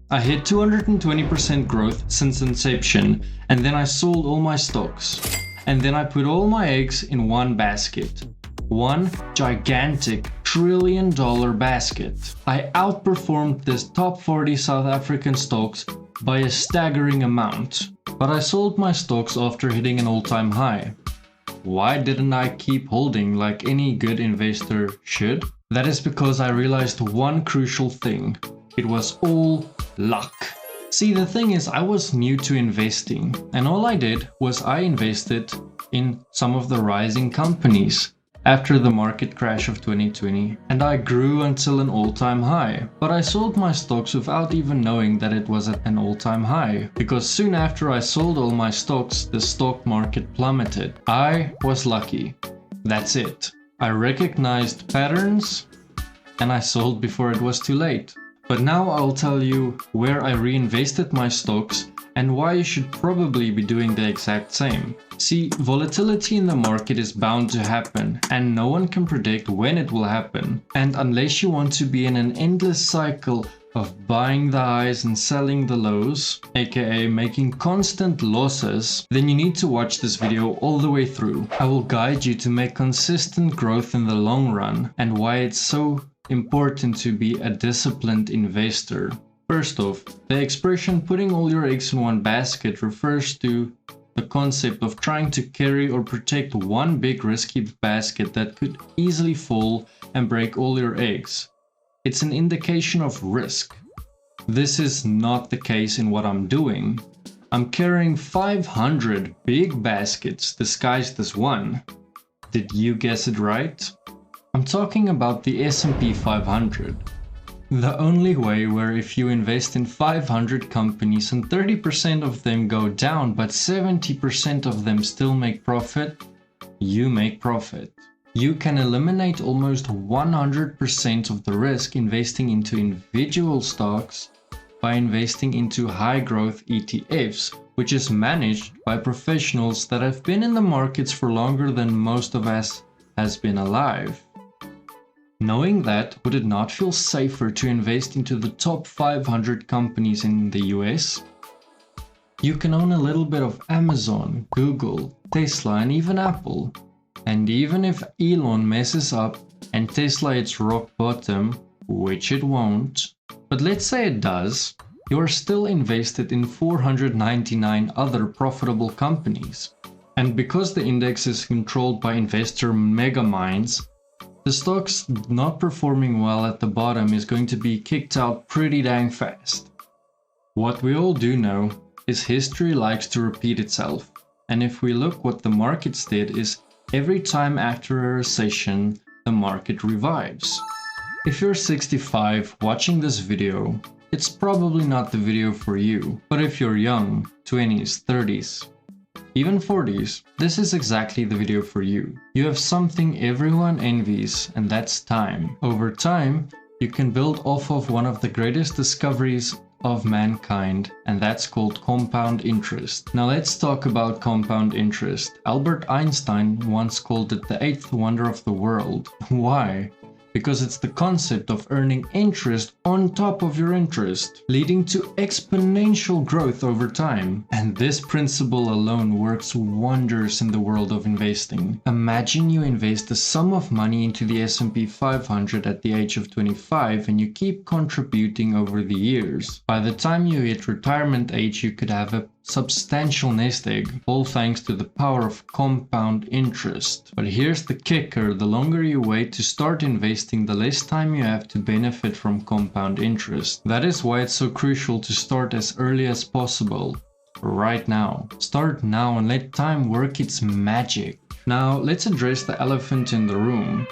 I hit 220% growth since inception, and then I sold all my stocks. And then I put all my eggs in one basket. One gigantic trillion-dollar basket. I outperformed this top 40 South African stocks by a staggering amount. But I sold my stocks after hitting an all-time high. Why didn't I keep holding like any good investor should? That is because I realized one crucial thing. It was all luck. See, the thing is, I was new to investing, and all I did was I invested in some of the rising companies after the market crash of 2020, and I grew until an all-time high. But I sold my stocks without even knowing that it was at an all-time high, because soon after I sold all my stocks, the stock market plummeted. I was lucky. That's it. I recognized patterns, and I sold before it was too late. But now I'll tell you where I reinvested my stocks and why you should probably be doing the exact same. See, volatility in the market is bound to happen, and no one can predict when it will happen. And unless you want to be in an endless cycle of buying the highs and selling the lows, aka making constant losses, then you need to watch this video all the way through. I will guide you to make consistent growth in the long run and why it's so important to be a disciplined investor. First off, the expression putting all your eggs in one basket refers to the concept of trying to carry or protect one big risky basket that could easily fall and break all your eggs. It's an indication of risk. This is not the case in what I'm doing. I'm carrying 500 big baskets disguised as one. Did you guess it right? I'm talking about the S&P 500. The only way where if you invest in 500 companies and 30% of them go down but 70% of them still make profit, you make profit. You can eliminate almost 100% of the risk investing into individual stocks by investing into high growth ETFs, which is managed by professionals that have been in the markets for longer than most of us has been alive. Knowing that, would it not feel safer to invest into the top 500 companies in the US? You can own a little bit of Amazon, Google, Tesla, and even Apple. And even if Elon messes up and Tesla hits rock bottom, which it won't, but let's say it does, you're still invested in 499 other profitable companies. And because the index is controlled by investor megaminds, the stocks not performing well at the bottom is going to be kicked out pretty dang fast. What we all do know is history likes to repeat itself. And if we look what the markets did is every time after a recession, the market revives. If you're 65 watching this video, it's probably not the video for you. But if you're young, 20s, 30s, even 40s, this is exactly the video for you. You have something everyone envies, and that's time. Over time, you can build off of one of the greatest discoveries of mankind, and that's called compound interest. Now let's talk about compound interest. Albert Einstein once called it the eighth wonder of the world. Why? Because it's the concept of earning interest on top of your interest, leading to exponential growth over time. And this principle alone works wonders in the world of investing. Imagine you invest a sum of money into the S&P 500 at the age of 25 and you keep contributing over the years. By the time you hit retirement age, you could have a substantial nest egg, all thanks to the power of compound interest. But here's the kicker: the longer you wait to start investing, the less time you have to benefit from compound interest. That is why it's so crucial to start as early as possible. Right now. Start now and let time work its magic. Now let's address the elephant in the room.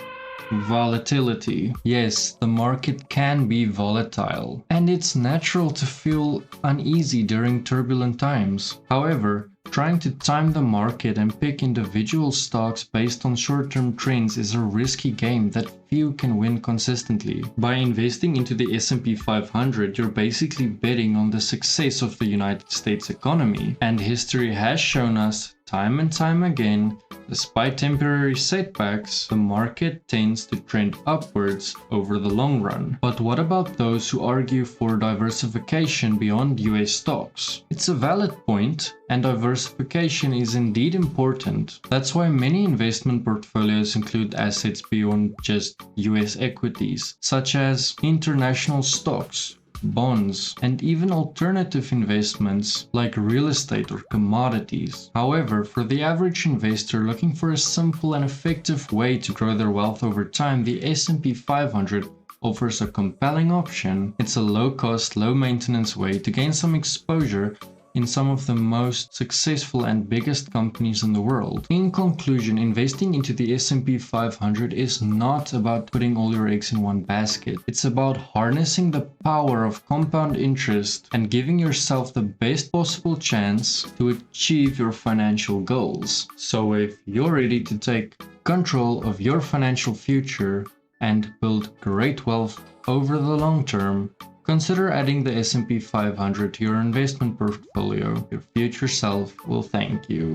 Volatility. Yes, the market can be volatile, and it's natural to feel uneasy during turbulent times. However, Trying to time the market and pick individual stocks based on short-term trends is a risky game that few can win consistently. By investing into the S&P 500, you're basically betting on the success of the United States economy, and history has shown us time and time again, despite temporary setbacks, the market tends to trend upwards over the long run. But what about those who argue for diversification beyond US stocks? It's a valid point, and diversification is indeed important. That's why many investment portfolios include assets beyond just US equities, such as international stocks, bonds, and even alternative investments like real estate or commodities. However, for the average investor looking for a simple and effective way to grow their wealth over time, the S&P 500 offers a compelling option. It's a low-cost, low-maintenance way to gain some exposure in some of the most successful and biggest companies in the world. In conclusion, investing into the S&P 500 is not about putting all your eggs in one basket. It's about harnessing the power of compound interest and giving yourself the best possible chance to achieve your financial goals. So if you're ready to take control of your financial future and build great wealth over the long term, consider adding the S&P 500 to your investment portfolio. Your future self will thank you.